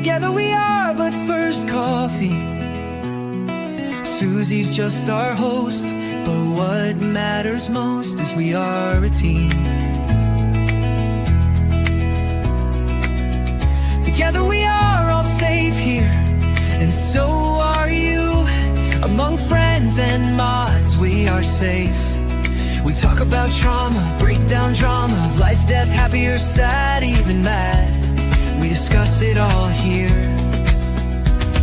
Together we are but first coffee. Susie's just our host, but what matters most is we are a team. Together we are all safe here, and so are you. Among friends and mods we are safe. We talk about trauma, break down drama of life, death, happy or sad, even mad. We discuss it all here.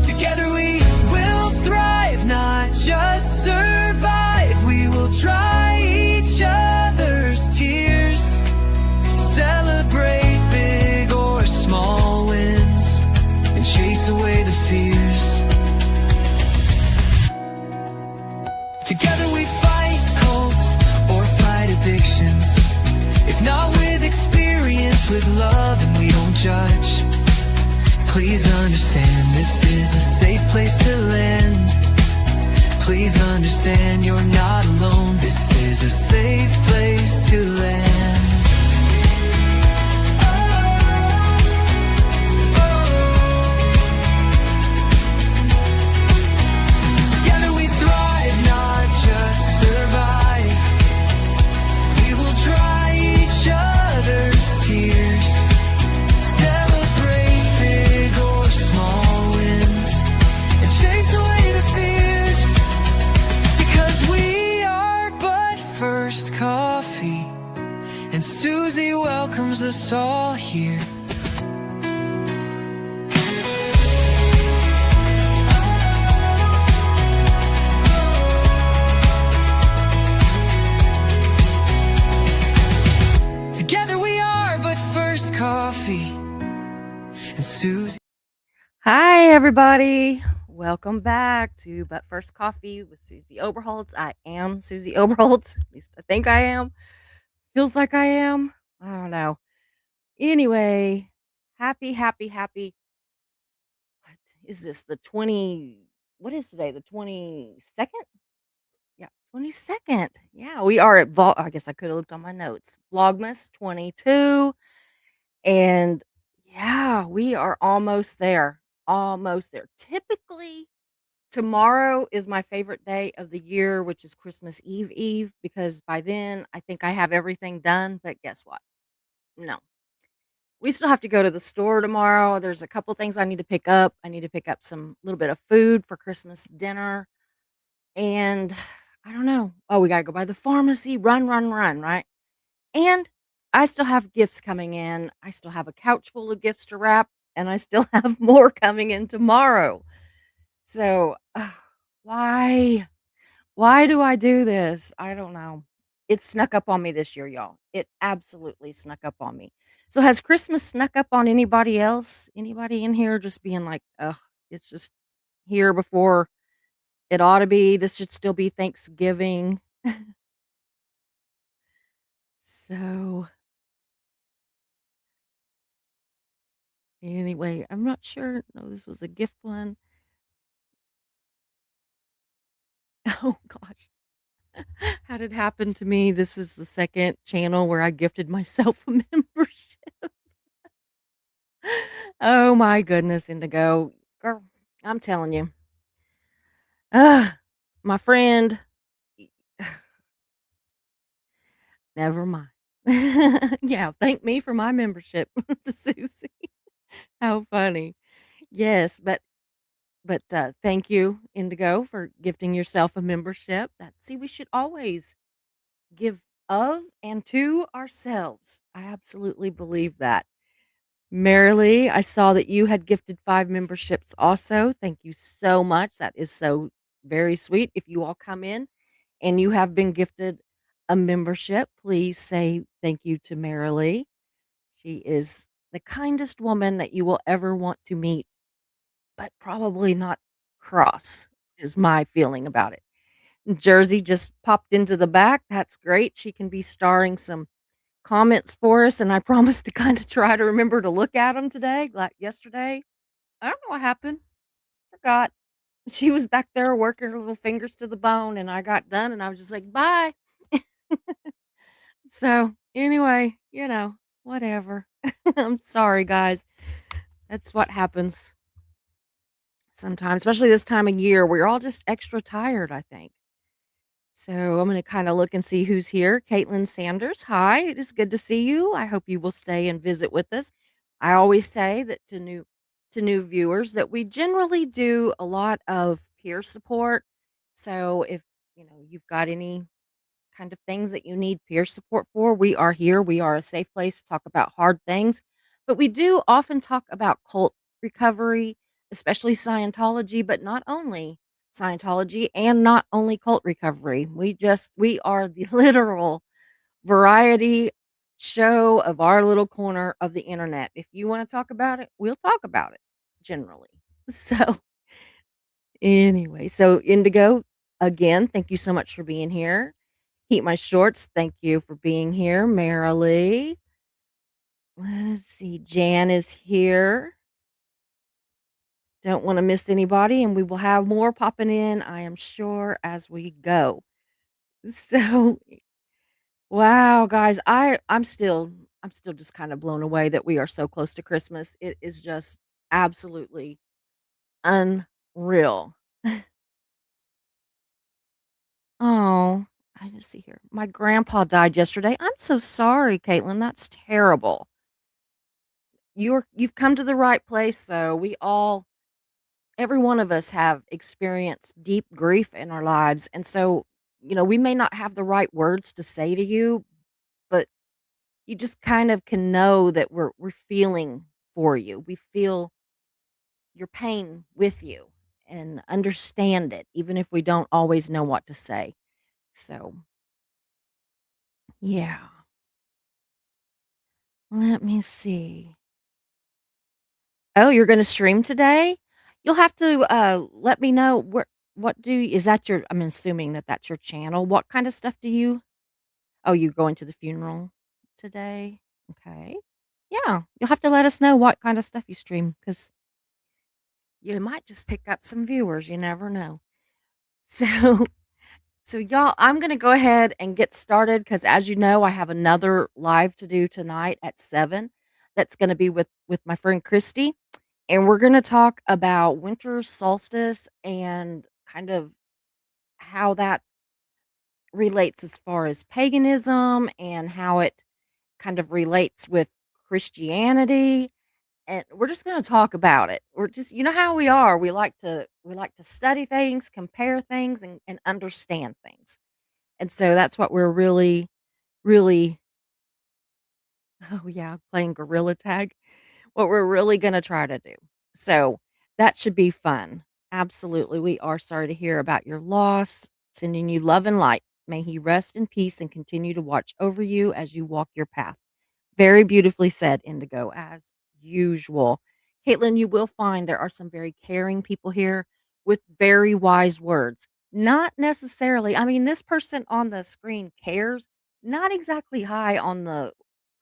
Together we will thrive, not just survive. We will dry each other's tears, celebrate big or small wins, and chase away the fears. Together we fight cults or fight addictions. If not with experience, with love, and we don't judge. Please understand, this is a safe place to land. Please understand, you're not alone. This is a safe place to land. Together we thrive, not just survive. We will dry each other's tears, celebrate big or small wins, and chase away the fears. Because we are but first coffee, and Susie welcomes us all here. Together we are but first coffee, and Susie. Hi, everybody. Welcome back to But First Coffee with Susie Oberholtz. I am Susie Oberholtz. At least I think I am. Feels like I am. I don't know. Anyway, happy. What is this? What is today? The 22nd? Yeah, 22nd. Yeah, we are at I guess I could have looked on my notes. Vlogmas 22. And yeah, we are almost there. Almost there. Typically, tomorrow is my favorite day of the year, which is Christmas Eve, because by then I think I have everything done. But guess what? No. We still have to go to the store tomorrow. There's a couple things I need to pick up. I need to pick up some little bit of food for Christmas dinner. And I don't know. Oh, we got to go by the pharmacy, run, right? And I still have gifts coming in. I still have a couch full of gifts to wrap, and I still have more coming in tomorrow. So, why? Why do I do this? I don't know. It snuck up on me this year, y'all. It absolutely snuck up on me. So, has Christmas snuck up on anybody else? Anybody in here just being like, ugh, it's just here before it ought to be? This should still be Thanksgiving. So, anyway, I'm not sure. No, this was a gift one. Oh, gosh. How did it happen to me? This is the second channel where I gifted myself a membership. Oh my goodness, Indigo. Girl, I'm telling you. My friend. Never mind. Yeah, thank me for my membership to Susie. How funny. Yes, but thank you, Indigo, for gifting yourself a membership. See, we should always give of and to ourselves. I absolutely believe that. Marilee, I saw that you had gifted 5 memberships also. Thank you so much. That is so very sweet. If you all come in and you have been gifted a membership, please say thank you to Marilee. She is the kindest woman that you will ever want to meet, but probably not cross, is my feeling about it. Jersey just popped into the back. That's great. She can be starring some comments for us, and I promised to kind of try to remember to look at them today, like yesterday. I don't know what happened. Forgot. She was back there working her little fingers to the bone, and I got done, and I was just like, bye. So, anyway, whatever. I'm sorry, guys. That's what happens sometimes, especially this time of year. We're all just extra tired, I think. So I'm going to kind of look and see who's here. Caitlin Sanders, hi. It is good to see you. I hope you will stay and visit with us. I always say that to new viewers that we generally do a lot of peer support. So if you've got any kind of things that you need peer support for, we are here. We are a safe place to talk about hard things, but we do often talk about cult recovery, especially Scientology, but not only Scientology and not only cult recovery. We are the literal variety show of our little corner of the internet. If you want to talk about it, we'll talk about it generally. So, anyway, so Indigo, again, thank you so much for being here. Keep My Shorts, thank you for being here. Marilee. Let's see, Jan is here. Don't want to miss anybody, and we will have more popping in, I am sure, as we go. So, wow, guys, I'm still just kind of blown away that we are so close to Christmas. It is just absolutely unreal. Oh, I just see here. My grandpa died yesterday. I'm so sorry, Caitlin. That's terrible. You've come to the right place though. Every one of us have experienced deep grief in our lives. And so, we may not have the right words to say to you, but you just kind of can know that we're feeling for you. We feel your pain with you and understand it, even if we don't always know what to say. So, yeah. Let me see. Oh, you're gonna stream today? You'll have to, let me know what do is that your I'm assuming that that's your channel. What kinda stuff do you you're going to the funeral today? Okay. Yeah, you'll have to let us know what kinda stuff you stream because you might just pick up some viewers, you never know. So so y'all, I'm gonna go ahead and get started because as you know, I have another live to do tonight at 7 that's gonna be with my friend Christy. And we're going to talk about winter solstice and kind of how that relates as far as paganism and how it kind of relates with Christianity. And we're just going to talk about it. We're just, you know how we are. We like to study things, compare things, and understand things. And so that's what we're really, really, oh yeah, playing gorilla tag. What we're really going to try to do. So that should be fun. Absolutely. We are sorry to hear about your loss. Sending you love and light. May he rest in peace and continue to watch over you as you walk your path. Very beautifully said, Indigo, as usual. Caitlin, you will find there are some very caring people here with very wise words. Not necessarily, I mean, this person on the screen cares, not exactly high on the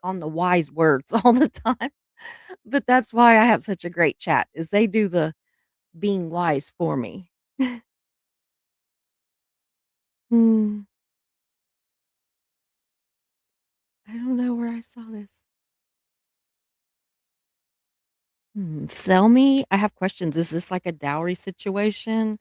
wise words all the time. But that's why I have such a great chat, is they do the being wise for me. Hmm, I don't know where I saw this. Sell me? I have questions. Is this like a dowry situation?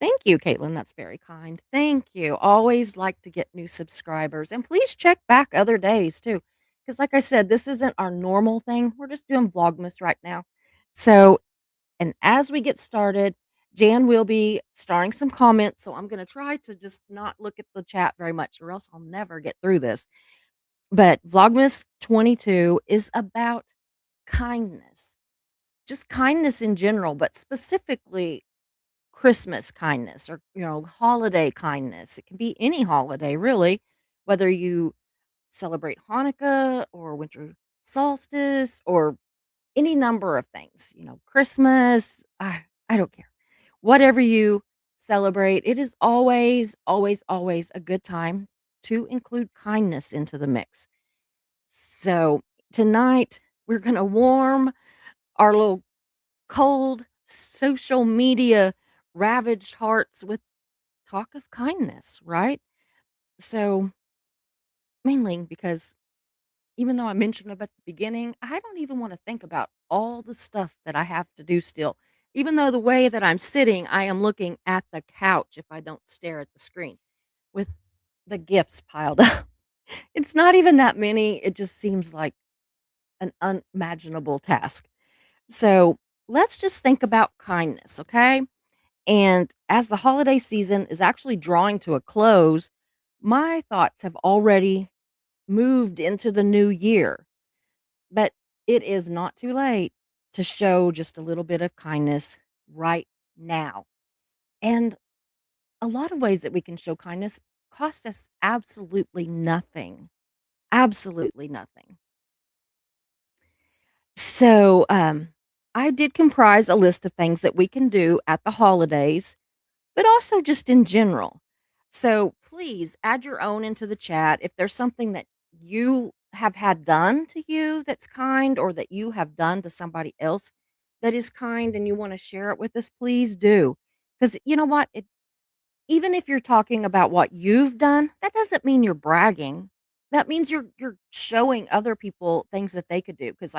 Thank you, Caitlin. That's very kind. Thank you. Always like to get new subscribers. And please check back other days too. Because, like I said, this isn't our normal thing. We're just doing Vlogmas right now. So, and as we get started, Jan will be starring some comments. So I'm going to try to just not look at the chat very much, or else I'll never get through this. But Vlogmas 22 is about kindness, just kindness in general, but specifically Christmas kindness or, holiday kindness. It can be any holiday, really, whether you celebrate Hanukkah or winter solstice or any number of things, Christmas. I don't care. Whatever you celebrate, it is always, always, always a good time to include kindness into the mix. So tonight, we're going to warm our little cold social media ravaged hearts with talk of kindness, right? So mainly because even though I mentioned it at the beginning, I don't even wanna think about all the stuff that I have to do still. Even though the way that I'm sitting, I am looking at the couch if I don't stare at the screen with the gifts piled up. It's not even that many, it just seems like an unimaginable task. So, let's just think about kindness, okay? And as the holiday season is actually drawing to a close, my thoughts have already moved into the new year. But it is not too late to show just a little bit of kindness right now. And a lot of ways that we can show kindness cost us absolutely nothing. Absolutely nothing. So, I did comprise a list of things that we can do at the holidays, but also just in general. So please add your own into the chat. If there's something that you have had done to you that's kind, or that you have done to somebody else that is kind and you want to share it with us, please do. Because you know what? Even if you're talking about what you've done, that doesn't mean you're bragging. That means you're showing other people things that they could do. Because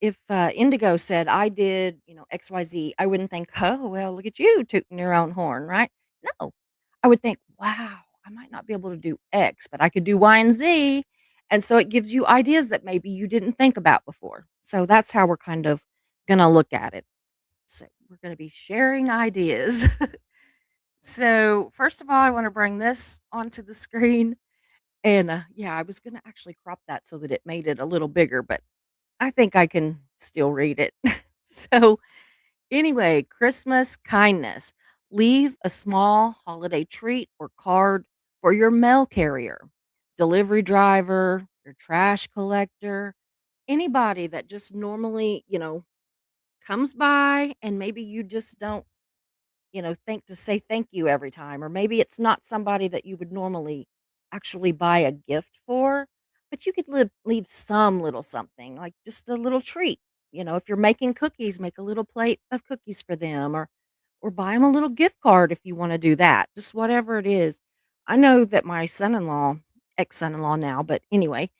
if Indigo said, "I did, XYZ," I wouldn't think, "Oh, well, look at you tooting your own horn," right? No. I would think, "Wow, I might not be able to do X, but I could do Y and Z." And so it gives you ideas that maybe you didn't think about before. So that's how we're kind of gonna look at it. So we're gonna be sharing ideas. So, first of all, I wanna bring this onto the screen, and, yeah, I was gonna actually crop that so that it made it a little bigger, but I think I can still read it. So, anyway, Christmas kindness. Leave a small holiday treat or card for your mail carrier, delivery driver, your trash collector, anybody that just normally, comes by and maybe you just don't, think to say thank you every time. Or maybe it's not somebody that you would normally actually buy a gift for, but you could leave some little something, like just a little treat. If you're making cookies, make a little plate of cookies for them, or buy them a little gift card if you want to do that. Just whatever it is. I know that my son-in-law, ex-son-in-law now, but anyway,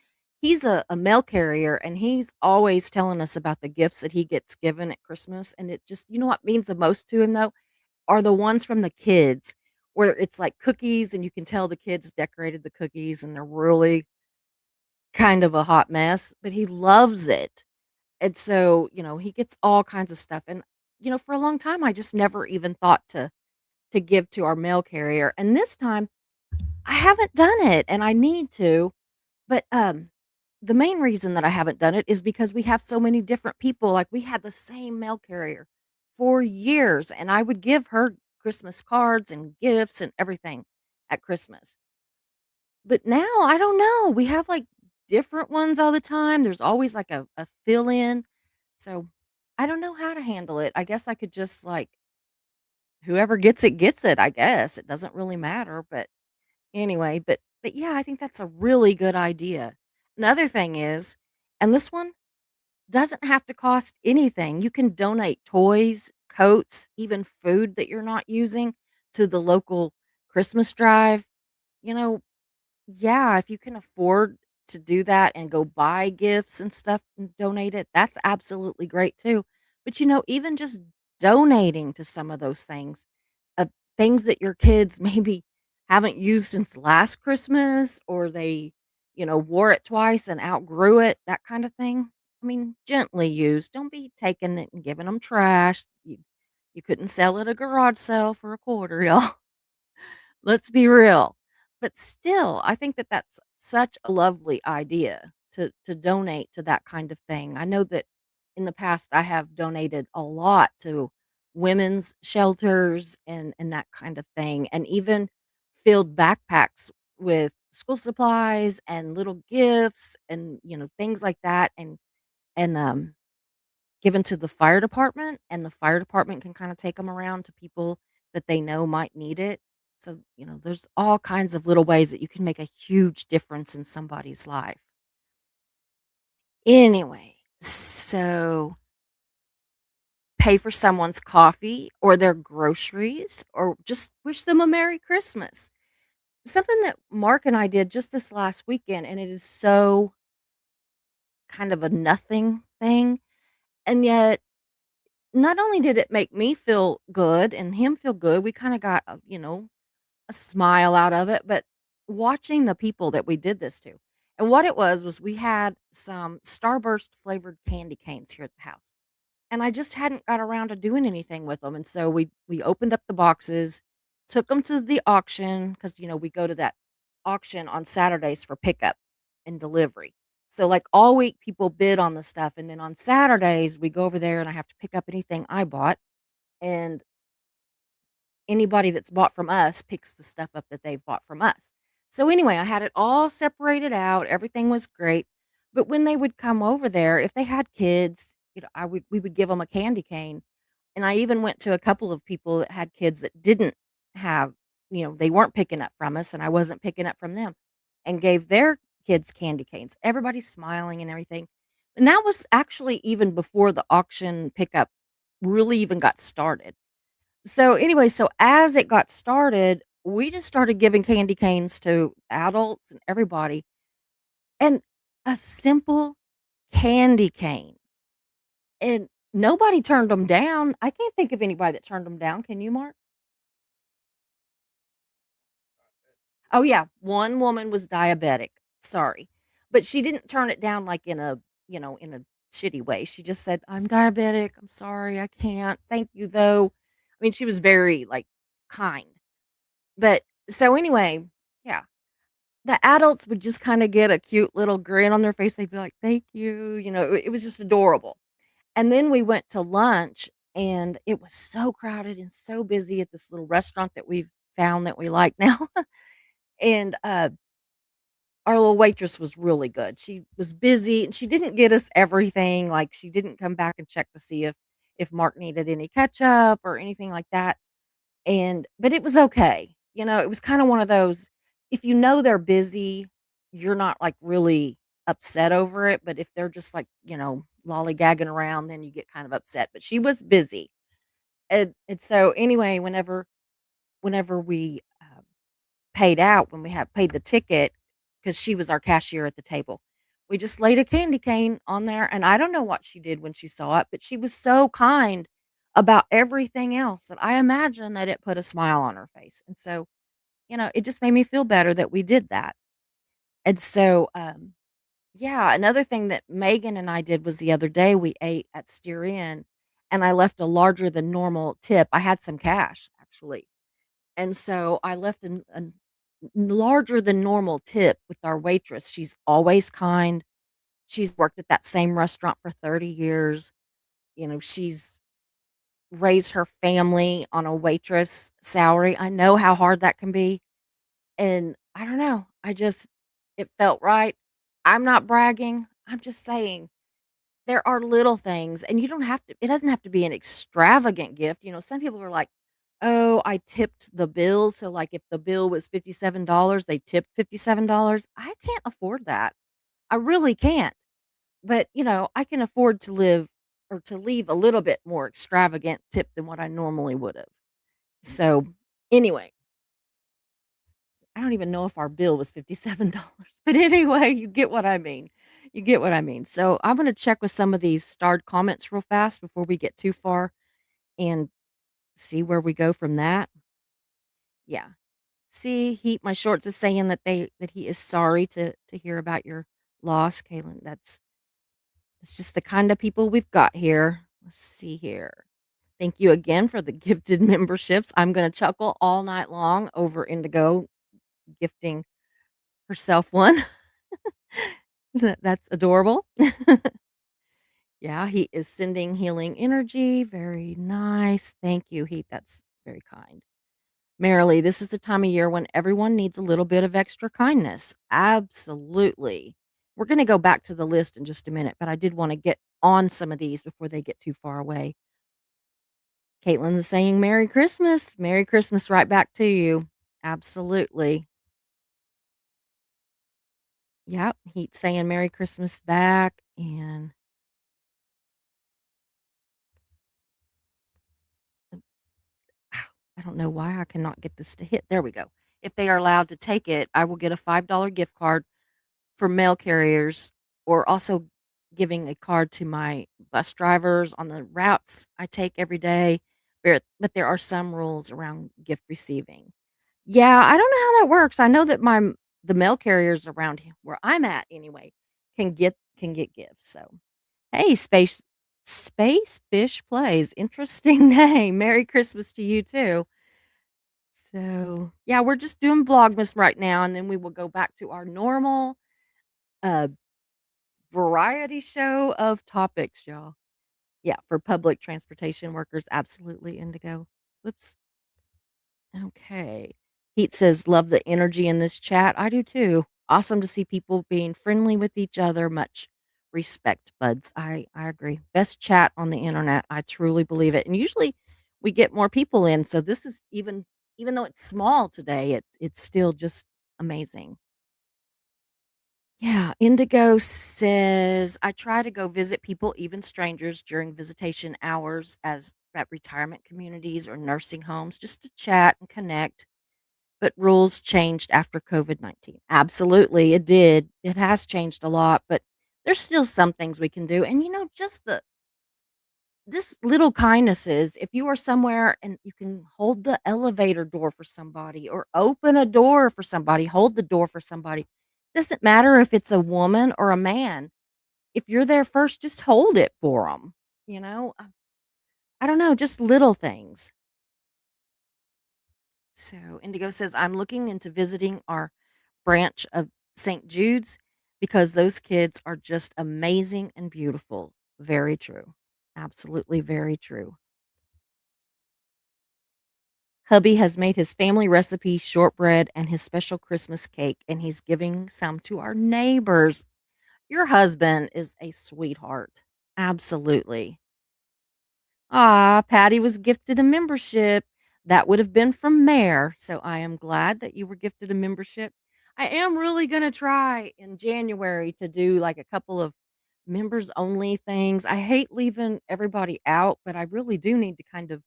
he's a mail carrier and he's always telling us about the gifts that he gets given at Christmas. And it just, what means the most to him though are the ones from the kids, where it's like cookies and you can tell the kids decorated the cookies and they're really kind of a hot mess, but he loves it. And so, he gets all kinds of stuff. And, for a long time I just never even thought to give to our mail carrier. And this time I haven't done it and I need to, but the main reason that I haven't done it is because we have so many different people. Like, we had the same mail carrier for years, and I would give her Christmas cards and gifts and everything at Christmas. But now I don't know. We have like different ones all the time. There's always like a fill in. So I don't know how to handle it. I guess I could just like whoever gets it, I guess. It doesn't really matter. But anyway, but yeah, I think that's a really good idea. Another thing is, and this one doesn't have to cost anything. You can donate toys, coats, even food that you're not using to the local Christmas drive. You know, yeah, if you can afford to do that and go buy gifts and stuff and donate it, that's absolutely great too. But even just donating to some of those things, uh, things that your kids maybe haven't used since last Christmas, or they, wore it twice and outgrew it, that kind of thing. I mean, gently used. Don't be taking it and giving them trash. You couldn't sell at a garage sale for a quarter, y'all. Let's be real. But still, I think that that's such a lovely idea to donate to that kind of thing. I know that in the past I have donated a lot to women's shelters and that kind of thing, and even filled backpacks with school supplies and little gifts and things like that, and given to the fire department, and the fire department can kinda take them around to people that they know might need it. So, there's all kinds of little ways that you can make a huge difference in somebody's life. Anyway, so pay for someone's coffee or their groceries, or just wish them a Merry Christmas. something that Mark and I did just this last weekend, and it is so kind of a nothing thing, and yet not only did it make me feel good and him feel good, we kinda got a smile out of it, but watching the people that we did this to, and what it was we had some Starburst flavored candy canes here at the house, and I just hadn't got around to doing anything with them, and so we opened up the boxes, took them to the auction because we go to that auction on Saturdays for pickup and delivery. So, like, all week, people bid on the stuff, and then on Saturdays, we go over there and I have to pick up anything I bought, and anybody that's bought from us picks the stuff up that they've bought from us. So anyway, I had it all separated out. Everything was great. But when they would come over there, if they had kids, we would give them a candy cane. And I even went to a couple of people that had kids that didn't have, they weren't picking up from us and I wasn't picking up from them and gave their kids candy canes. Everybody's smiling and everything. And that was actually even before the auction pickup really even got started. So, anyway, so as it got started, we just started giving candy canes to adults and everybody, and a simple candy cane, and nobody turned them down. I can't think of anybody that turned them down. Can you, Mark? Oh, yeah, one woman was diabetic, sorry, but she didn't turn it down, like, in a shitty way. She just said, "I'm diabetic. I'm sorry. I can't. Thank you, though." I mean, she was very, like, kind. But so anyway, yeah, the adults would just kinda get a cute little grin on their face. They'd be like, "Thank you," it was just adorable. And then we went to lunch, and it was so crowded and so busy at this little restaurant that we've found that we like now. And, our little waitress was really good. She was busy, and she didn't get us everything, like, she didn't come back and check to see if Mark needed any ketchup or anything like that. But it was okay. It was kinda one of those, if they're busy, you're not, like, really upset over it, but if they're just, like, lollygagging around, then you get kind of upset, but she was busy. And so, anyway, whenever we, paid out, when we had paid the ticket, because she was our cashier at the table, we just laid a candy cane on there, and I don't know what she did when she saw it, but she was so kind about everything else, and I imagine that it put a smile on her face, and so, it just made me feel better that we did that. And so, yeah, another thing that Megan and I did was the other day, we ate at Steer Inn, and I left a larger than normal tip. I had some cash, actually, and so I left an larger than normal tip with our waitress. She's always kind. She's worked at that same restaurant for 30 years. She's raised her family on a waitress salary. I know how hard that can be. And I don't know. It felt right. I'm not bragging. I'm just saying there are little things, and it doesn't have to be an extravagant gift. Some people are like, oh, I tipped the bill. So, like, if the bill was $57, they tipped $57. I can't afford that. I really can't. But, I can afford to live or to leave a little bit more extravagant tip than what I normally would have. So, anyway, I don't even know if our bill was $57, but anyway, you get what I mean. You get what I mean. So, I'm gonna check with some of these starred comments real fast before we get too far and see where we go from that. Yeah. See, Heat My Shorts is saying that he is sorry to hear about your loss, Kaylin. That's just the kind of people we've got here. Let's see here. Thank you again for the gifted memberships. I'm gonna chuckle all night long over Indigo gifting herself one. That's adorable. Yeah, he is sending healing energy. Very nice. Thank you, Heat. That's very kind. Merrily, this is the time of year when everyone needs a little bit of extra kindness. Absolutely. We're going to go back to the list in just a minute, but I did want to get on some of these before they get too far away. Caitlin is saying Merry Christmas. Merry Christmas right back to you. Absolutely. Yep. He's saying Merry Christmas back. And I don't know why I cannot get this to hit. There we go. if they are allowed to take it, I will get a $5 gift card for mail carriers, or also giving a card to my bus drivers on the routes I take every day. But there are some rules around gift receiving. Yeah, I don't know how that works. I know that the mail carriers around where I'm at anyway can get gifts. So, hey, Space Fish Plays. Interesting name. Merry Christmas to you too. So, yeah, we're just doing Vlogmas right now, and then we will go back to our normal uh variety show of topics, y'all. Yeah, for public transportation workers, absolutely, Indigo. Whoops. Okay. Heat says, love the energy in this chat. I do too. Awesome to see people being friendly with each other. Much respect, buds. I agree. Best chat on the internet. I truly believe it. And usually we get more people in. So this is even though it's small today, it's still just amazing. Yeah, Indigo says, I try to go visit people, even strangers, during visitation hours as at retirement communities or nursing homes just to chat and connect. But rules changed after COVID-19. Absolutely, it did. It has changed a lot, but there's still some things we can do. And just this little kindnesses, if you are somewhere and you can hold the elevator door for somebody or open a door for somebody, hold the door for somebody. Doesn't matter if it's a woman or a man. If you're there first, just hold it for them. You know, I don't know, just little things. So Indigo says, I'm looking into visiting our branch of St. Jude's because those kids are just amazing and beautiful. Very true. Absolutely very true. Hubby has made his family recipe shortbread and his special Christmas cake, and he's giving some to our neighbors. Your husband is a sweetheart. Absolutely. Ah, Patty was gifted a membership. That would have been from Mare. So I am glad that you were gifted a membership. I am really going to try in January to do like a couple of members only things. I hate leaving everybody out, but I really do need to kind of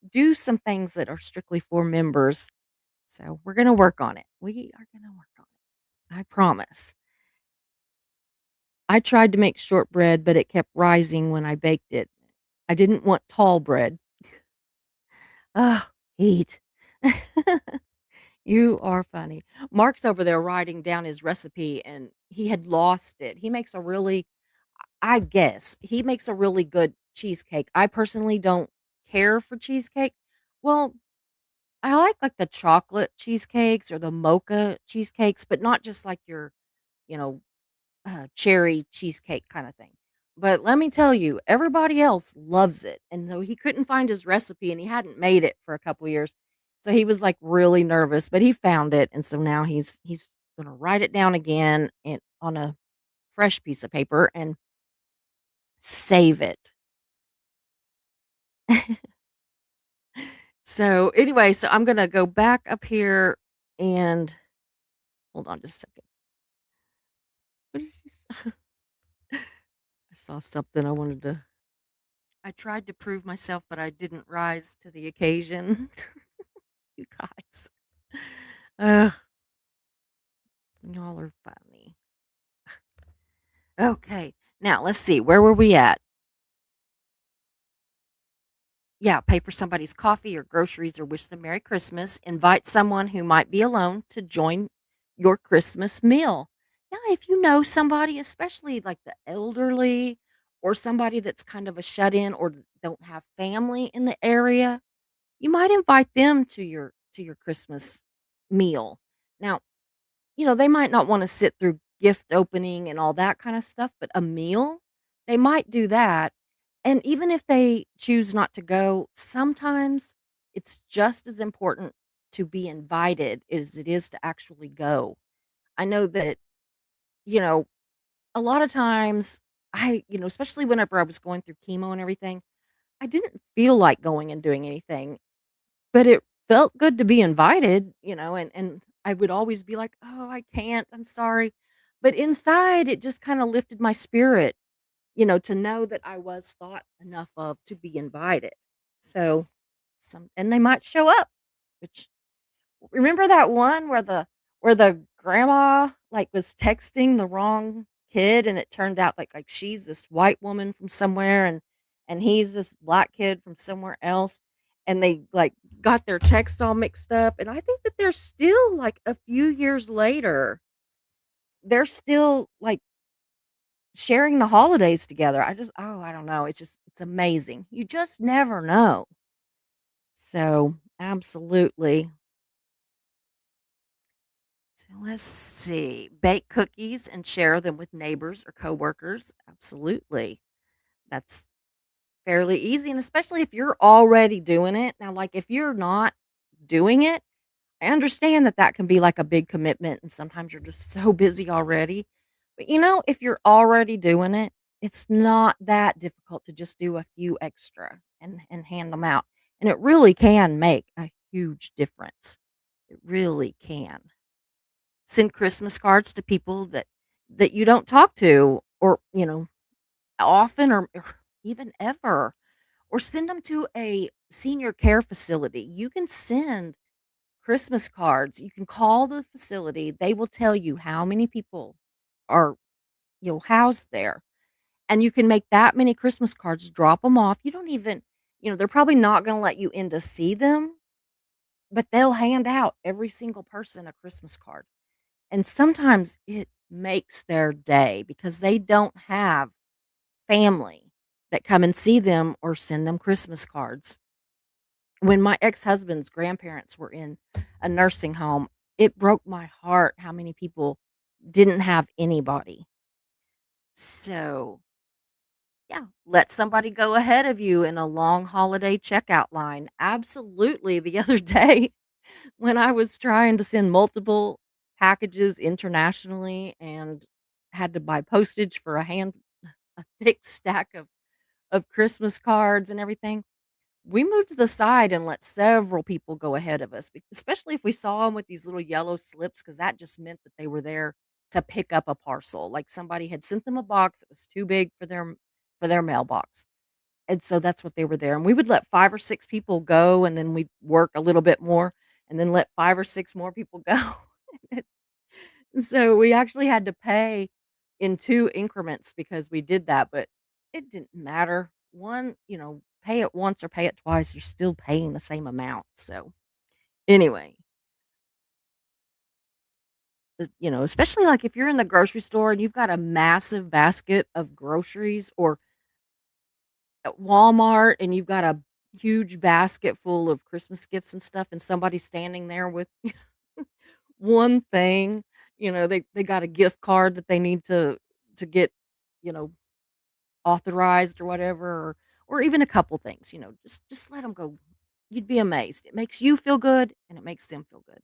do some things that are strictly for members. So we're going to work on it. We are going to work on it. I promise. I tried to make shortbread, but it kept rising when I baked it. I didn't want tall bread. Oh, heat. You are funny. Mark's over there writing down his recipe and he had lost it. He makes a really, I guess, he makes a really good cheesecake. I personally don't care for cheesecake. Well, I like the chocolate cheesecakes or the mocha cheesecakes, but not just like your, you know, cherry cheesecake kind of thing. But let me tell you, everybody else loves it. And though he couldn't find his recipe and he hadn't made it for a couple years, so he was like really nervous, but he found it, and so now he's gonna write it down again and on a fresh piece of paper and save it. So anyway, so I'm gonna go back up here and hold on just a second. What did she say? I saw something I wanted to. I tried to prove myself, but I didn't rise to the occasion. You guys. Ugh, y'all are funny. Okay, now let's see. Where were we at? Yeah, pay for somebody's coffee or groceries or wish them Merry Christmas. Invite someone who might be alone to join your Christmas meal. Yeah, if you know somebody, especially like the elderly or somebody that's kind of a shut in or don't have family in the area, you might invite them to your Christmas meal. Now, they might not wanna sit through gift opening and all that kinda stuff, but a meal, they might do that, and even if they choose not to go, sometimes it's just as important to be invited as it is to actually go. I know that, you know, a lot of times especially whenever I was going through chemo and everything, I didn't feel like going and doing anything. But it felt good to be invited, and I would always be like, "Oh, I can't. I'm sorry." But inside, it just kinda lifted my spirit, to know that I was thought enough of to be invited. So, and they might show up, which Remember that one where the grandma, like, was texting the wrong kid, and it turned out, like, she's this white woman from somewhere, and he's this black kid from somewhere else, and they, like, got their text all mixed up, and I think that they're still, like, a few years later, they're still, like, sharing the holidays together. I don't know, it's amazing. You just never know. So, absolutely. So let's see. Bake cookies and share them with neighbors or coworkers. Absolutely. That's fairly easy. And especially if you're already doing it. Now, like if you're not doing it, I understand that that can be like a big commitment. And sometimes you're just so busy already. But if you're already doing it, it's not that difficult to just do a few extra and hand them out. And it really can make a huge difference. It really can. Send Christmas cards to people that you don't talk to or, often or even ever, or send them to a senior care facility. You can send Christmas cards. You can call the facility. They will tell you how many people are, housed there, and you can make that many Christmas cards, drop them off. You don't even they're probably not gonna let you in to see them, but they'll hand out every single person a Christmas card. And sometimes it makes their day because they don't have family that come and see them or send them Christmas cards. When my ex-husband's grandparents were in a nursing home, it broke my heart how many people didn't have anybody. So, yeah, let somebody go ahead of you in a long holiday checkout line. Absolutely. The other day, when I was trying to send multiple packages internationally and had to buy postage for a thick stack of Christmas cards and everything, we moved to the side and let several people go ahead of us, especially if we saw them with these little yellow slips, because that just meant that they were there to pick up a parcel. Like somebody had sent them a box that was too big for their mailbox. And so that's what they were there. And we would let 5 or 6 people go, and then we'd work a little bit more and then let 5 or 6 more people go. So we actually had to pay in 2 increments because we did that, but it didn't matter. Pay it once or pay it twice, you're still paying the same amount. So anyway, especially like if you're in the grocery store and you've got a massive basket of groceries, or at Walmart and you've got a huge basket full of Christmas gifts and stuff, and somebody's standing there with one thing, they got a gift card that they need to get, you know, authorized or whatever, or even a couple things, just let them go. You'd be amazed. It makes you feel good and it makes them feel good.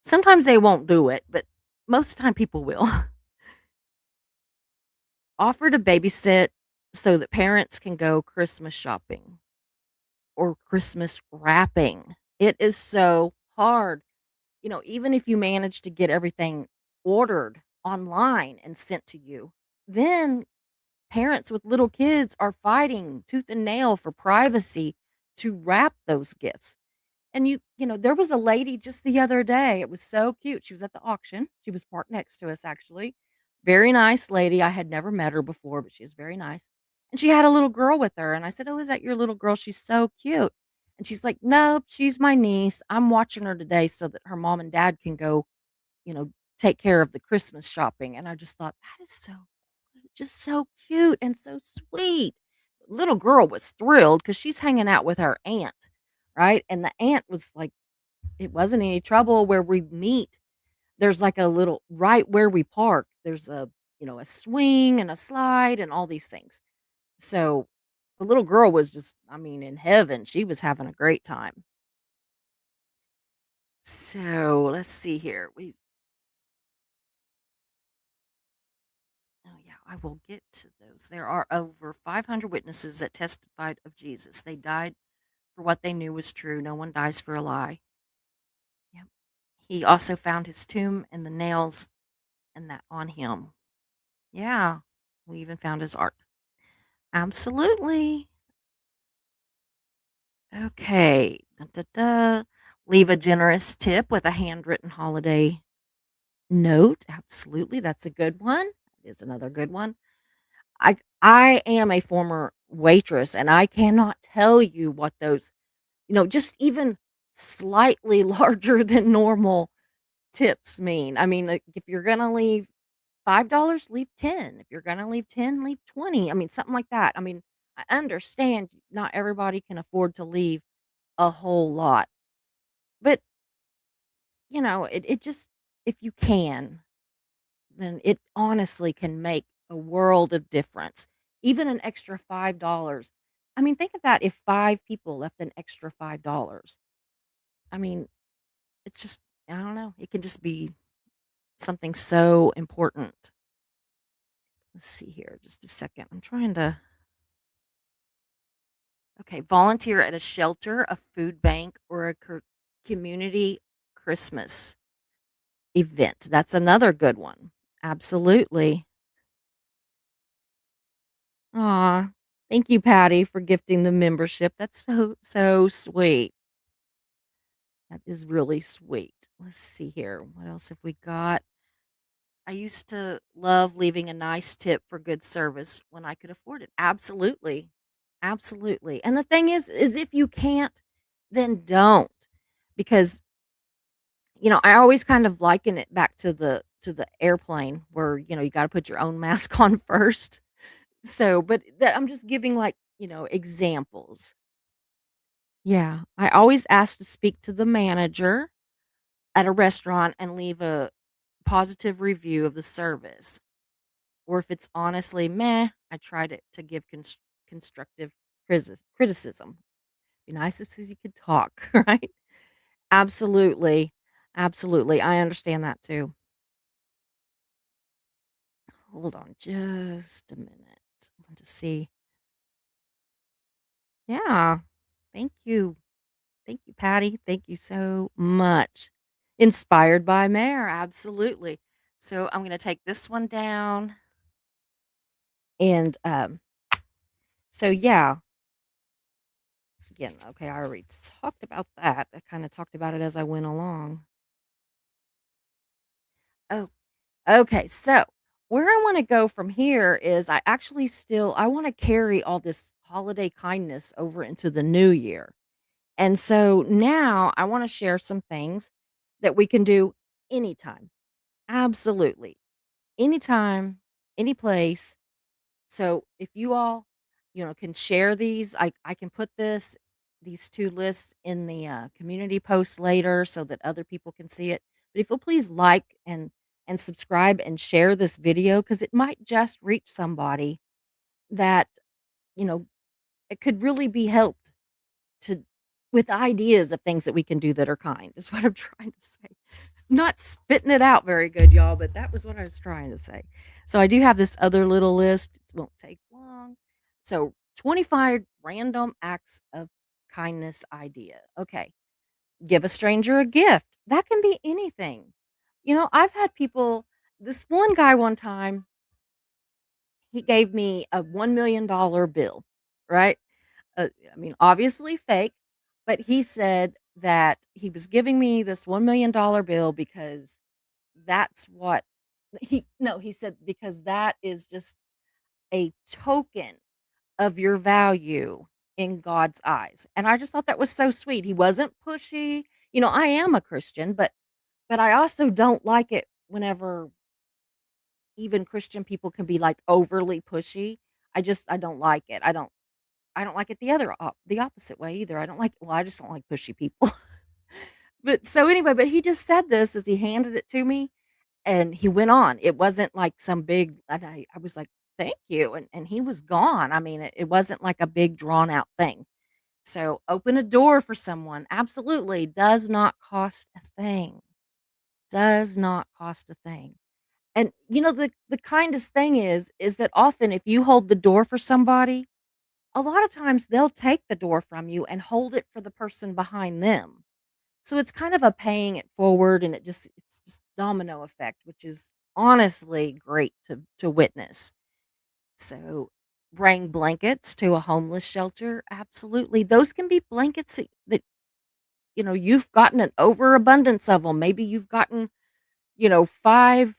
Sometimes they won't do it, but most of the time people will. Offer to babysit so that parents can go Christmas shopping or Christmas wrapping. It is so hard. Even if you manage to get everything ordered online and sent to you, then parents with little kids are fighting tooth and nail for privacy to wrap those gifts. And there was a lady just the other day. It was so cute. She was at the auction. She was parked next to us, actually. Very nice lady. I had never met her before, but she was very nice. And she had a little girl with her. And I said, "Oh, is that your little girl? She's so cute." And she's like, "Nope, she's my niece. I'm watching her today so that her mom and dad can go, you know, take care of the Christmas shopping." And I just thought, that is just so cute and so sweet. Little girl was thrilled because she's hanging out with her aunt, right? And the aunt was like, it wasn't any trouble where we meet. There's like a little right where we park. There's a swing and a slide and all these things. So the little girl was just, I mean, in heaven. She was having a great time. So let's see here. Oh, yeah, I will get to those. There are over 500 witnesses that testified of Jesus. They died for what they knew was true. No one dies for a lie. Yep. He also found his tomb and the nails and that on him. Yeah. We even found his art. Absolutely. Okay. Da, da, da. Leave a generous tip with a handwritten holiday note. Absolutely, that's a good one. That is another good one. I am a former waitress, and I cannot tell you what those, just even slightly larger than normal tips mean. I mean, like, if you're gonna leave $5, leave 10. If you're gonna leave 10, leave 20. I mean, something like that. I mean, I understand not everybody can afford to leave a whole lot, but, it just if you can, then it honestly can make a world of difference. Even an extra $5. I mean, think of that if 5 people left an extra $5. I mean, it's just I don't know, it can just be something so important. Let's see here, just a second. I'm trying to Okay, volunteer at a shelter, a food bank, or a community Christmas event. That's another good one. Absolutely. Aw, thank you, Patty, for gifting the membership. That's so sweet. That is really sweet. Let's see here. What else have we got? I used to love leaving a nice tip for good service when I could afford it. Absolutely. Absolutely. And the thing is if you can't, then don't. Because, I always kind of liken it back to the airplane where, you got to put your own mask on first. So, but that I'm just giving like, examples. Yeah. I always ask to speak to the manager at a restaurant and leave a positive review of the service. Or if it's honestly meh, I try to give constructive criticism. Be nice if Susie could talk, right? Absolutely. Absolutely. I understand that too. Hold on just a minute. I want to see. Yeah. Thank you. Thank you, Patty. Thank you so much. Inspired by Mare. Absolutely. So I'm going to take this one down. And so, yeah, again, okay, I already talked about that. I kind of talked about it as I went along. Oh, okay. So, where I want to go from here is I actually still I want to carry all this holiday kindness over into the new year. And so now I want to share some things that we can do anytime. Absolutely. Anytime, any place. So if you all, can share these, I can put these two lists in the community post later so that other people can see it. But if you'll please like and subscribe and share this video because it might just reach somebody that you know it could really be helped to with ideas of things that we can do that are kind. Is what I'm trying to say. Not spitting it out very good, y'all, but that was what I was trying to say. So I do have this other little list. It won't take long. So 25 random acts of kindness idea. Okay. Give a stranger a gift. That can be anything. I've had people, this one guy one time, he gave me a $1 million bill, right? I mean, obviously fake, but he said that he was giving me this $1 million bill because that's what he no, he said because that is just a token of your value in God's eyes. And I just thought that was so sweet. He wasn't pushy. I am a Christian, but I also don't like it whenever even Christian people can be like overly pushy. I don't like it. I don't like it the opposite way either. I just don't like pushy people. But so anyway, but he just said this as he handed it to me. And he went on. It wasn't like some big and I was like, "Thank you," and he was gone. I mean, it wasn't like a big drawn out thing. So, open a door for someone, absolutely, does not cost a thing. Does not cost a thing. And, the kindest thing is that often if you hold the door for somebody, a lot of times they'll take the door from you and hold it for the person behind them. So it's kind of a paying it forward and it's just domino effect, which is honestly great to witness. So bring blankets to a homeless shelter. Absolutely. Those can be blankets that you've gotten an overabundance of them. Maybe you've gotten, 5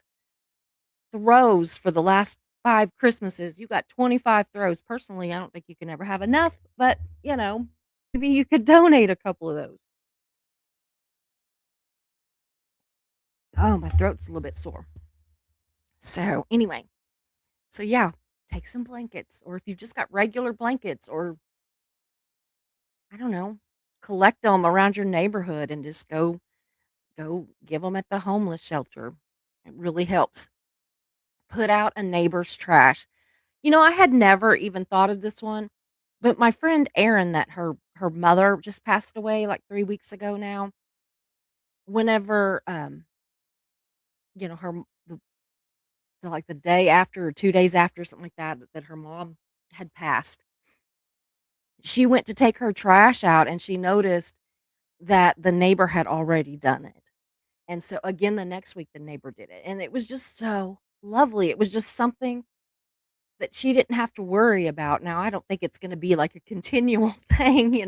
throws for the last 5 Christmases. You got 25 throws. Personally, I don't think you can ever have enough, but, maybe you could donate a couple of those. Oh, my throat's a little bit sore. So, anyway, so yeah, take some blankets, or if you've just got regular blankets, or I don't know, collect them around your neighborhood and just go give them at the homeless shelter. It really helps. Put out a neighbor's trash. I had never even thought of this one, but my friend Erin, that her mother just passed away like 3 weeks ago now. Whenever, her like the day after or 2 days after, something like that, that her mom had passed, she went to take her trash out and she noticed that the neighbor had already done it. And so again, the next week the neighbor did it. And it was just so lovely. It was just something that she didn't have to worry about. Now, I don't think it's gonna be like a continual thing,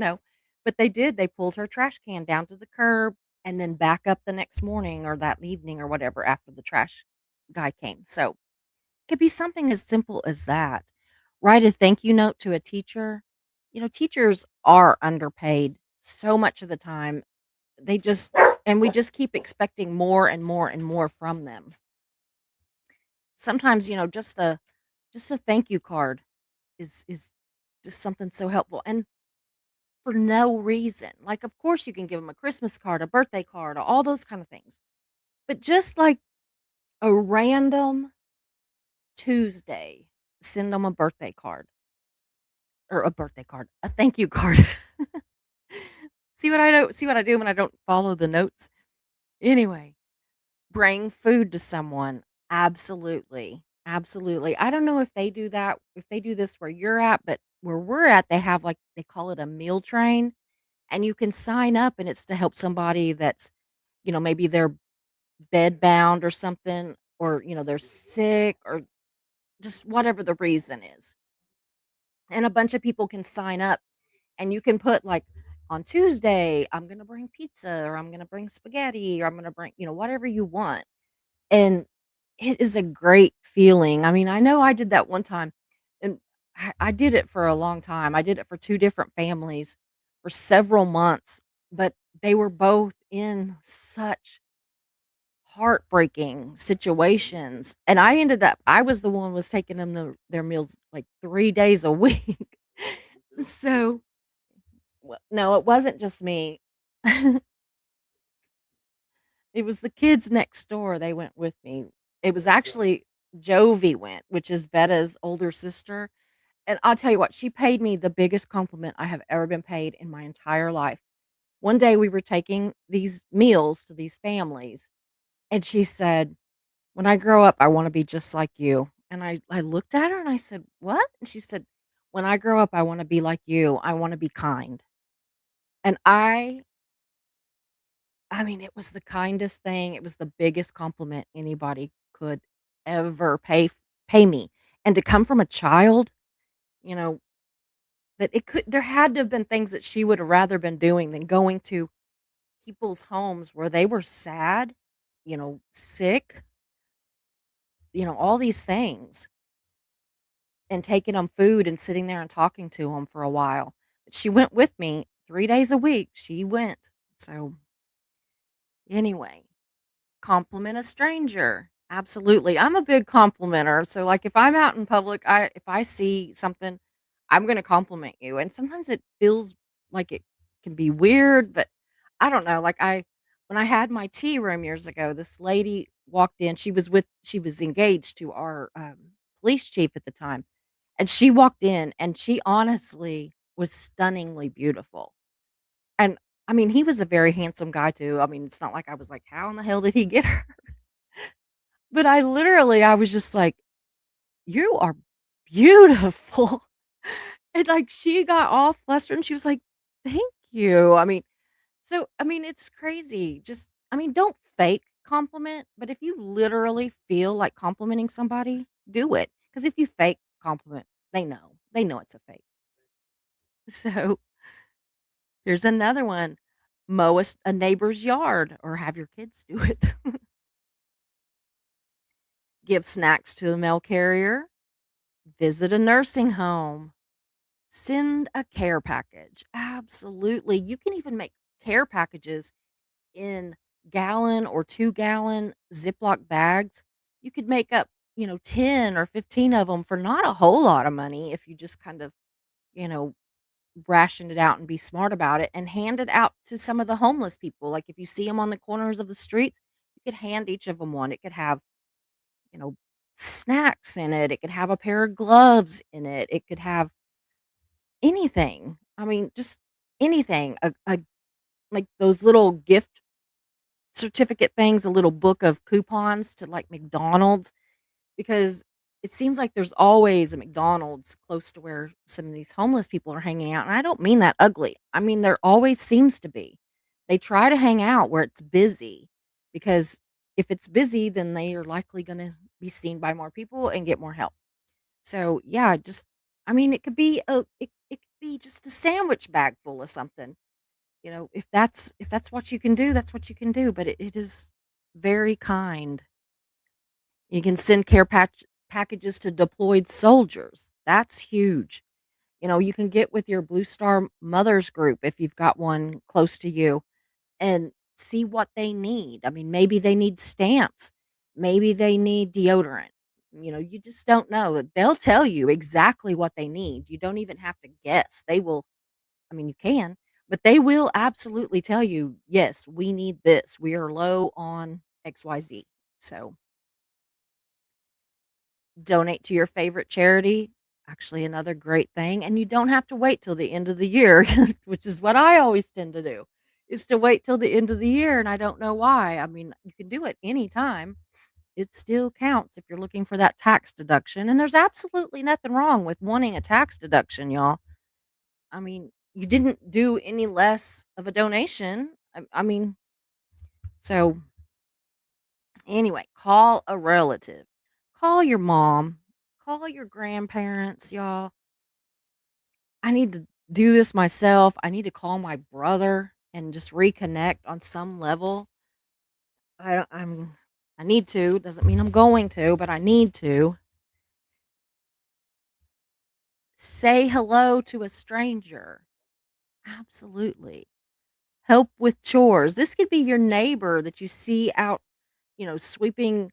but they did. They pulled her trash can down to the curb and then back up the next morning or that evening or whatever after the trash guy came. So, it could be something as simple as that. Write a thank you note to a teacher. Teachers are underpaid so much of the time. They just and we just keep expecting more and more and more from them. Sometimes, just a thank you card is just something so helpful, and for no reason. Like, of course, you can give them a Christmas card, a birthday card, all those kind of things, but just like a random Tuesday, send them a birthday card, or a birthday card, a thank you card. See what I do when I don't follow the notes? Anyway, bring food to someone. Absolutely. Absolutely. I don't know if they do that, if they do this where you're at, but where we're at, they have, like, they call it a meal train, and you can sign up, and it's to help somebody that's, maybe they're bedbound or something, or, they're sick, or just whatever the reason is. And a bunch of people can sign up, and you can put, like, on Tuesday, I'm gonna bring pizza, or I'm gonna bring spaghetti, or I'm gonna bring, whatever you want. And it is a great feeling. I mean, I know I did that one time, and I did it for a long time. I did it for 2 different families for several months, but they were both in such heartbreaking situations, and I was the one was taking them their meals, like, 3 days a week. So, no, it wasn't just me. It was the kids next door, they went with me. It was actually Jovi went, which is Vetta's older sister, and I'll tell you what, she paid me the biggest compliment I have ever been paid in my entire life. One day we were taking these meals to these families, and she said, "When I grow up, I wanna be just like you." And I looked at her and I said, "What?" And she said, "When I grow up, I wanna be like you. I wanna be kind." And I mean, it was the kindest thing, it was the biggest compliment anybody could ever pay me, and to come from a child, you know, that it could there had to have been things that she would have rather been doing than going to people's homes where they were sad, sick, all these things, and taking them food and sitting there and talking to them for a while. But she went with me 3 days a week, she went. So, anyway, compliment a stranger. Absolutely. I'm a big complimenter. So, like, if I'm out in public, if I see something, I'm gonna compliment you. And sometimes it feels like it can be weird, but I don't know. Like, when I had my tea room years ago, this lady walked in. She was engaged to our police chief at the time. And she walked in and she honestly was stunningly beautiful. And I mean, he was a very handsome guy too. I mean, it's not like I was like, how in the hell did he get her? But I was just like, "You are beautiful." And, like, she got all flustered and she was like, "Thank you." I mean, it's crazy. Don't fake compliment, but if you literally feel like complimenting somebody, do it. Because if you fake compliment, they know. They know it's a fake. So, here's another one. mow a neighbor's yard or have your kids do it. Give snacks to a mail carrier, visit a nursing home, send a care package. Absolutely. You can even make care packages in gallon or 2-gallon Ziploc bags. You could make up, 10 or 15 of them for not a whole lot of money if you just kind of, you know, ration it out and be smart about it and hand it out to some of the homeless people. Like if you see them on the corners of the streets, you could hand each of them one. It could have, you know, snacks in it. It could have a pair of gloves in it. It could have anything. I mean, just anything. Like those little gift certificate things, a little book of coupons to like McDonald's, because it seems like there's always a McDonald's close to where some of these homeless people are hanging out. And I don't mean that ugly. I mean, there always seems to be. They try to hang out where it's busy because if it's busy, then they are likely going to be seen by more people and get more help. So, yeah, just I mean, it could be just a sandwich bag full of something. If that's what you can do, that's what you can do, but it is very kind. You can send packages to deployed soldiers. That's huge. You can get with your Blue Star Mothers group if you've got one close to you and see what they need. I mean, maybe they need stamps. Maybe they need deodorant. You just don't know. They'll tell you exactly what they need. You don't even have to guess. They will I mean, you can, but they will absolutely tell you, "Yes, we need this. We are low on XYZ." So, donate to your favorite charity. Actually, another great thing, and you don't have to wait till the end of the year, which is what I always tend to do, is to wait till the end of the year, and I don't know why. I mean, you can do it anytime. It still counts if you're looking for that tax deduction, and there's absolutely nothing wrong with wanting a tax deduction, y'all. I mean, you didn't do any less of a donation. I mean, so anyway, call a relative. Call your mom. Call your grandparents, y'all. I need to do this myself. I need to call my brother and just reconnect on some level. I need to. Doesn't mean I'm going to, but I need to. Say hello to a stranger. Absolutely. Help with chores. This could be your neighbor that you see out, sweeping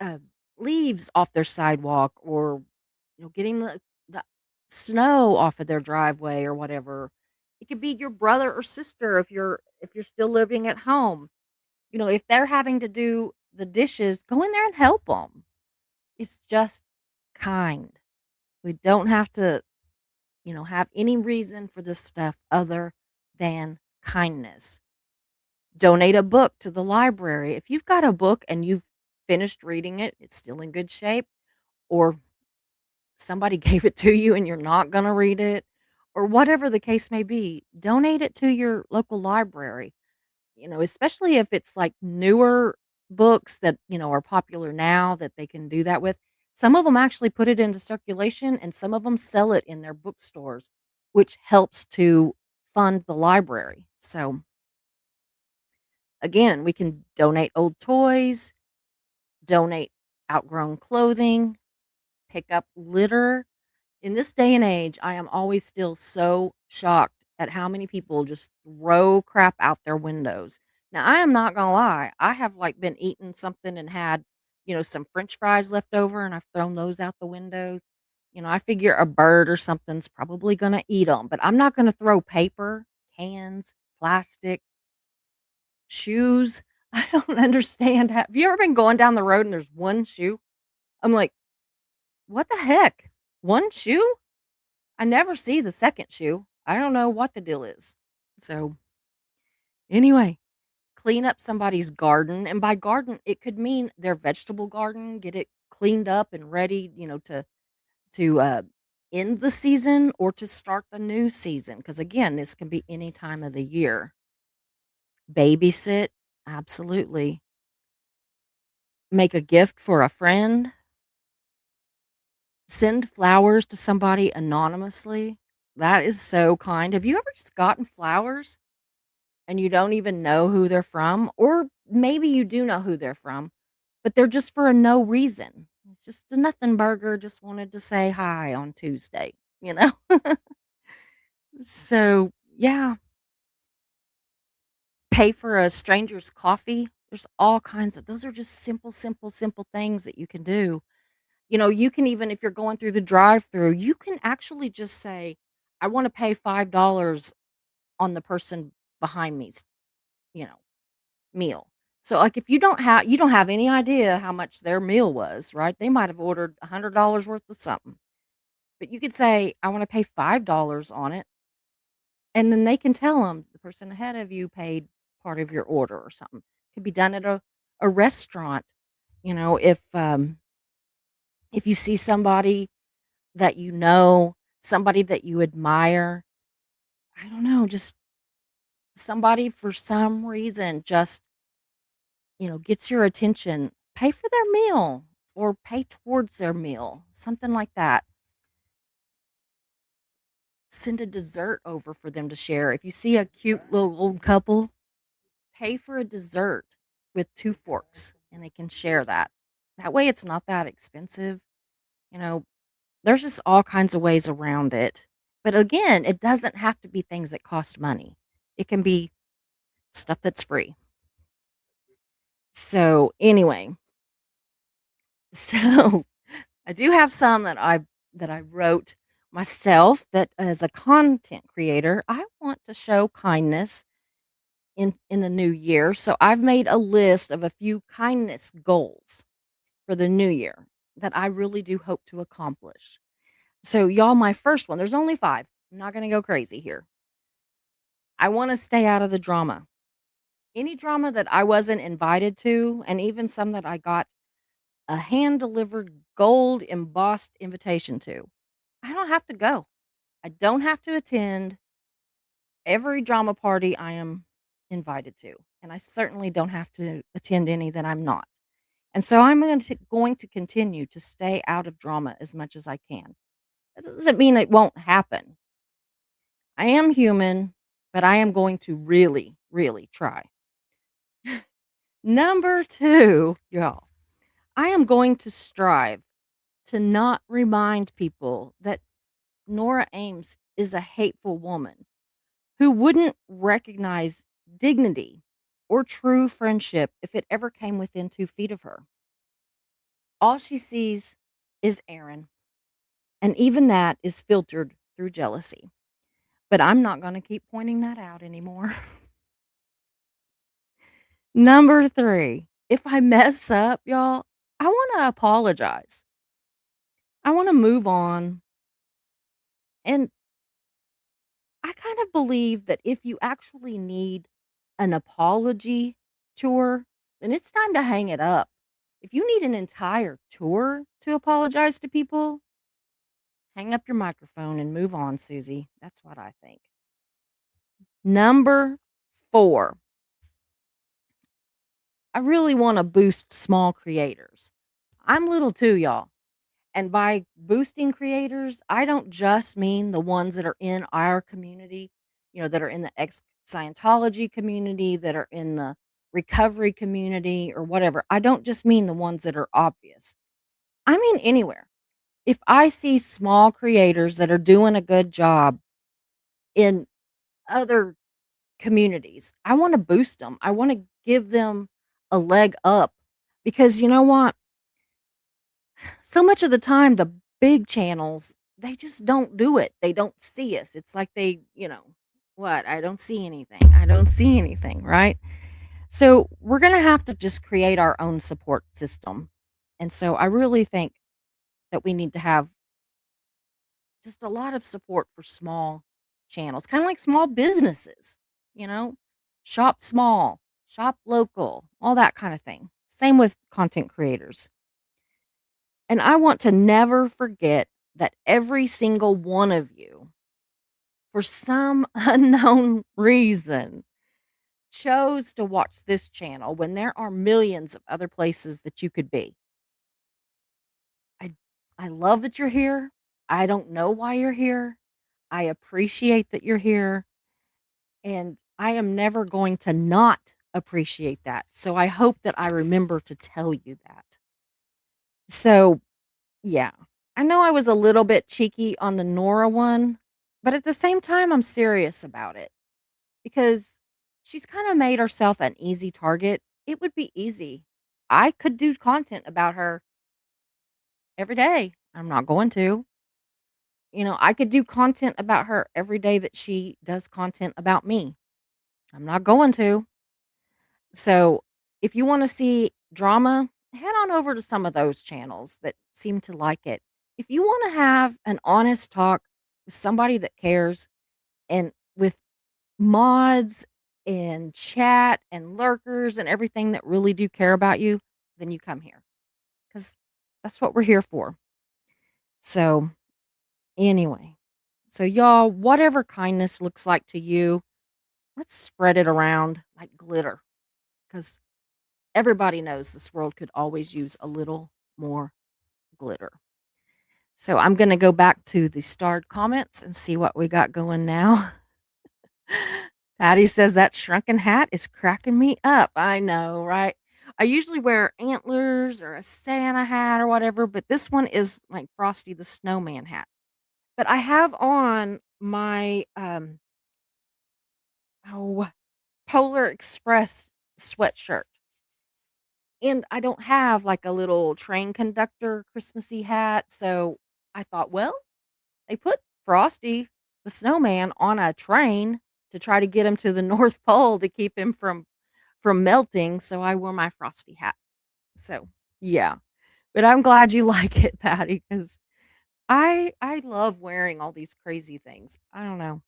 uh, leaves off their sidewalk or, getting the snow off of their driveway or whatever. It could be your brother or sister if you're still living at home. If they're having to do the dishes, go in there and help them. It's just kind. We don't have to, have any reason for this stuff other than kindness. Donate a book to the library. If you've got a book and you've finished reading it, it's still in good shape, or somebody gave it to you and you're not going to read it, or whatever the case may be, donate it to your local library. Especially if it's like newer books that, are popular now that they can do that with. Some of them actually put it into circulation and some of them sell it in their bookstores, which helps to fund the library. So, again, we can donate old toys, donate outgrown clothing, pick up litter. In this day and age, I am always still so shocked at how many people just throw crap out their windows. Now, I am not gonna lie, I have like been eating something and had, some french fries left over and I've thrown those out the windows. I figure a bird or something's probably gonna eat them, but I'm not gonna throw paper, cans, plastic, shoes. I don't understand. Have you ever been going down the road and there's one shoe? I'm like, what the heck? One shoe? I never see the second shoe. I don't know what the deal is. So, anyway, clean up somebody's garden. And by garden, it could mean their vegetable garden, get it cleaned up and ready, to end the season or to start the new season. Because again, this can be any time of the year. Babysit, absolutely. Make a gift for a friend. Send flowers to somebody anonymously. That is so kind. Have you ever just gotten flowers and you don't even know who they're from, or maybe you do know who they're from, but they're just for a no reason. It's just a nothing burger, just wanted to say hi on Tuesday, you know? So, yeah, pay for a stranger's coffee. There's all kinds of those are just simple, simple, simple things that you can do. You can even if you're going through the drive-through, you can actually just say, "I wanna pay $5 on the person behind me's, you know, meal." So, like, if you don't have any idea how much their meal was, right? They might have ordered $100 worth of something, but you could say, "I wanna pay $5 on it," and then they can tell them the person ahead of you paid part of your order or something. Could be done at a restaurant, if you see somebody that you know, somebody that you admire, I don't know, just somebody for some reason just, gets your attention, pay for their meal or pay towards their meal, something like that. Send a dessert over for them to share. If you see a cute little old couple, pay for a dessert with 2 forks and they can share that. That way it's not that expensive, you know, there's just all kinds of ways around it. But again, it doesn't have to be things that cost money. It can be stuff that's free. So, anyway, so I do have some that I wrote myself that as a content creator, I want to show kindness in the new year. So I've made a list of a few kindness goals for the new year that I really do hope to accomplish. So y'all, my first one, there's only 5. I'm not going to go crazy here. I want to stay out of the drama. Any drama that I wasn't invited to, and even some that I got a hand delivered gold embossed invitation to, I don't have to go. I don't have to attend every drama party I am invited to. And I certainly don't have to attend any that I'm not. And so I'm going to continue to stay out of drama as much as I can. That doesn't mean it won't happen. I am human, but I am going to really, really try. Number 2, y'all, I am going to strive to not remind people that Nora Ames is a hateful woman who wouldn't recognize dignity or true friendship if it ever came within 2 feet of her. All she sees is Aaron, and even that is filtered through jealousy. But I'm not going to keep pointing that out anymore. Number 3, if I mess up, y'all, I want to apologize. I want to move on. And I kind of believe that if you actually need an apology tour, then it's time to hang it up. If you need an entire tour to apologize to people, hang up your microphone and move on, Susie. That's what I think. Number 4, I really want to boost small creators. I'm little too, y'all. And by boosting creators, I don't just mean the ones that are in our community, that are in the ex Scientology community, that are in the recovery community or whatever. I don't just mean the ones that are obvious. I mean anywhere. If I see small creators that are doing a good job in other communities, I want to boost them. I want to give them a leg up because you know what? So much of the time, the big channels, they just don't do it. They don't see us. It's like "What? I don't see anything. I don't see anything," right? So, we're gonna have to just create our own support system. And so I really think that we need to have just a lot of support for small channels, kinda like small businesses, you know? Shop small, shop local, all that kinda thing. Same with content creators. And I want to never forget that every single one of you, for some unknown reason, chose to watch this channel when there are millions of other places that you could be. I I love that you're here. I don't know why you're here. I appreciate that you're here, and I am never going to not appreciate that. So I hope that I remember to tell you that. So, yeah. I know I was a little bit cheeky on the Nora one, but at the same time, I'm serious about it because she's kind of made herself an easy target. It would be easy. I could do content about her every day. I'm not going to. I could do content about her every day that she does content about me. I'm not going to. So, if you wanna see drama, head on over to some of those channels that seem to like it. If you wanna have an honest talk with somebody that cares and with mods and chat and lurkers and everything that really do care about you, then you come here because that's what we're here for. So, anyway, so y'all, whatever kindness looks like to you, let's spread it around like glitter because everybody knows this world could always use a little more glitter. So I'm going to go back to the starred comments and see what we got going now. Patty says that shrunken hat is cracking me up. I know, right? I usually wear antlers or a Santa hat or whatever, but this one is like Frosty the Snowman hat. But I have on my oh, Polar Express sweatshirt. And I don't have, like, a little train conductor Christmassy hat, so I thought, "Well, they put Frosty the Snowman on a train to try to get him to the North Pole to keep him from melting," so I wore my Frosty hat. So, yeah. But I'm glad you like it, Patty, 'cause I love wearing all these crazy things. I don't know.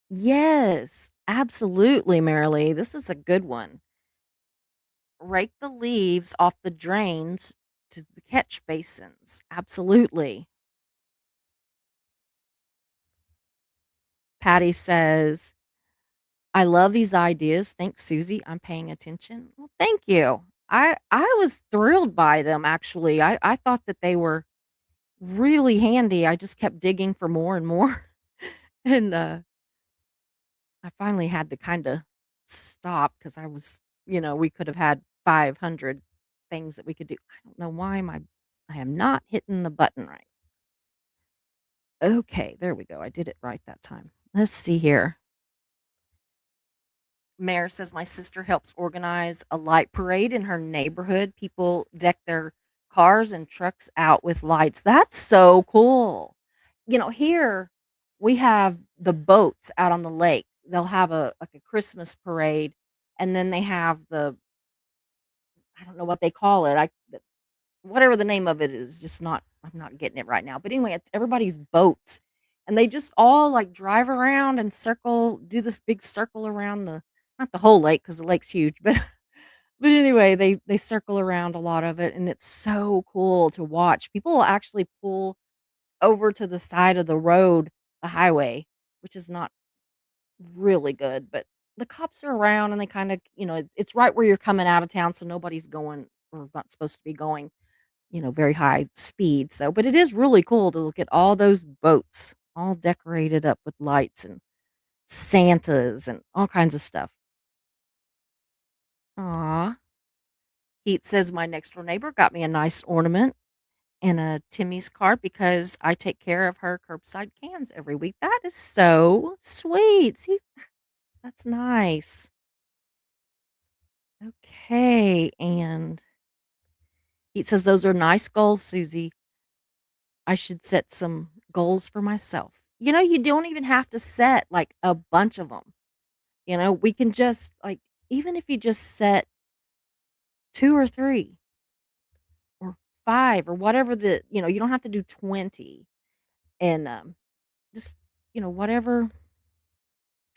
Yes, absolutely, Marilee. This is a good one. Rake the leaves off the drains to the catch basins. Absolutely. Patty says, I love these ideas. Thanks, Susie. I'm paying attention. Well, thank you. I was thrilled by them actually. I thought that they were really handy. I just kept digging for more and more. And I finally had to kind of stop because we could have had 500 things that we could do. I don't know why I am not hitting the button right. Okay, there we go. I did it right that time. Let's see here. Mayor says my sister helps organize a light parade in her neighborhood. People deck their cars and trucks out with lights. That's so cool. Here we have the boats out on the lake. They'll have a like a Christmas parade, and then they have I don't know what they call it. Whatever the name of it is, just not I'm not getting it right now. But anyway, it's everybody's boats. And they just all like drive around and do this big circle around the not the whole lake because the lake's huge, but but anyway, they circle around a lot of it and it's so cool to watch. People will actually pull over to the side of the road, the highway, which is not really good, but the cops are around and they kind of, it's right where you're coming out of town, so nobody's going or not supposed to be going very high speed. So, but it is really cool to look at all those boats all decorated up with lights and Santas and all kinds of stuff. Aw. Heat says my next door neighbor got me a nice ornament and a Timmy's cart because I take care of her curbside cans every week. That is so sweet. See, that's nice. Okay. And Heat says those are nice goals, Susie. I should set some goals for myself. You don't even have to set like a bunch of them. We can just like, even if you just set 2 or 3 or 5 or whatever you don't have to do 20 and just, whatever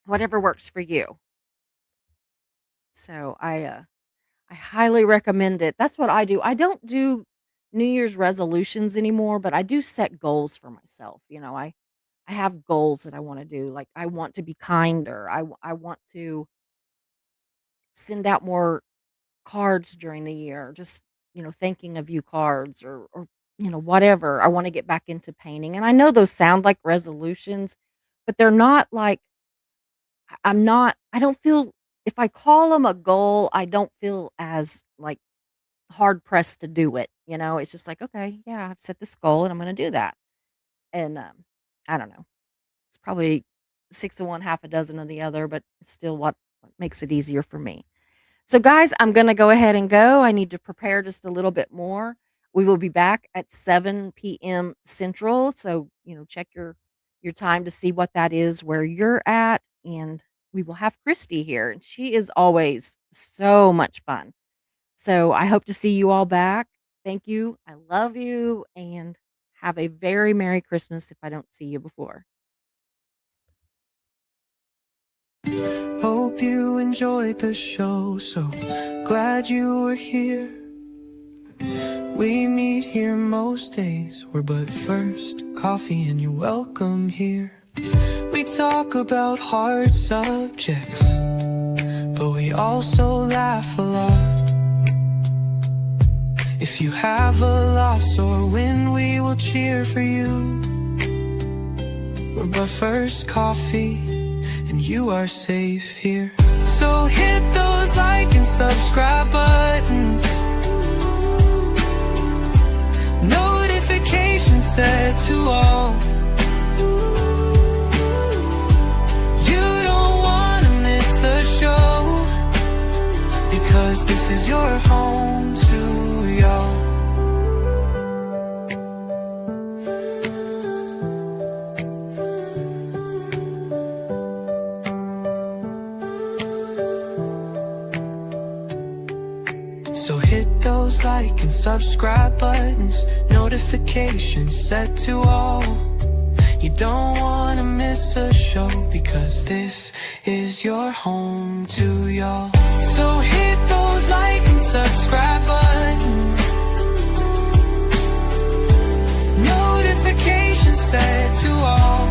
works for you. So I highly recommend it. That's what I do. I don't do New Year's resolutions anymore, but I do set goals for myself. I have goals that I want to do. Like I want to be kinder. I want to send out more cards during the year. Just thinking of you cards or whatever. I want to get back into painting, and I know those sound like resolutions, but they're not like I don't feel if I call them a goal, I don't feel as, like, hard pressed to do it, you know? It's just like, "Okay, yeah, I've set this goal and I'm gonna do that." And, I don't know. It's probably 6 of one, half a dozen of the other, but it's still what makes it easier for me. So, guys, I'm going to go ahead and go. I need to prepare just a little bit more. We will be back at 7 p.m. Central. So, check your time to see what that is where you're at. And we will have Christy here, and she is always so much fun. So, I hope to see you all back. Thank you. I love you, and have a very Merry Christmas if I don't see you before. Hope you enjoyed the show, so glad you were here. We meet here most days, we're but first coffee and you're welcome here. We talk about hard subjects, but we also laugh a lot. If you have a loss or win, we will cheer for you. We're but first coffee and you are safe here. So hit those like and subscribe buttons, notifications set to all. You don't want to miss a show, because this is your home to y'all. So hit those like and subscribe buttons, notifications set to all. You don't want to miss a show, because this is your home to y'all. So hit those like and subscribe buttons, notifications set to all.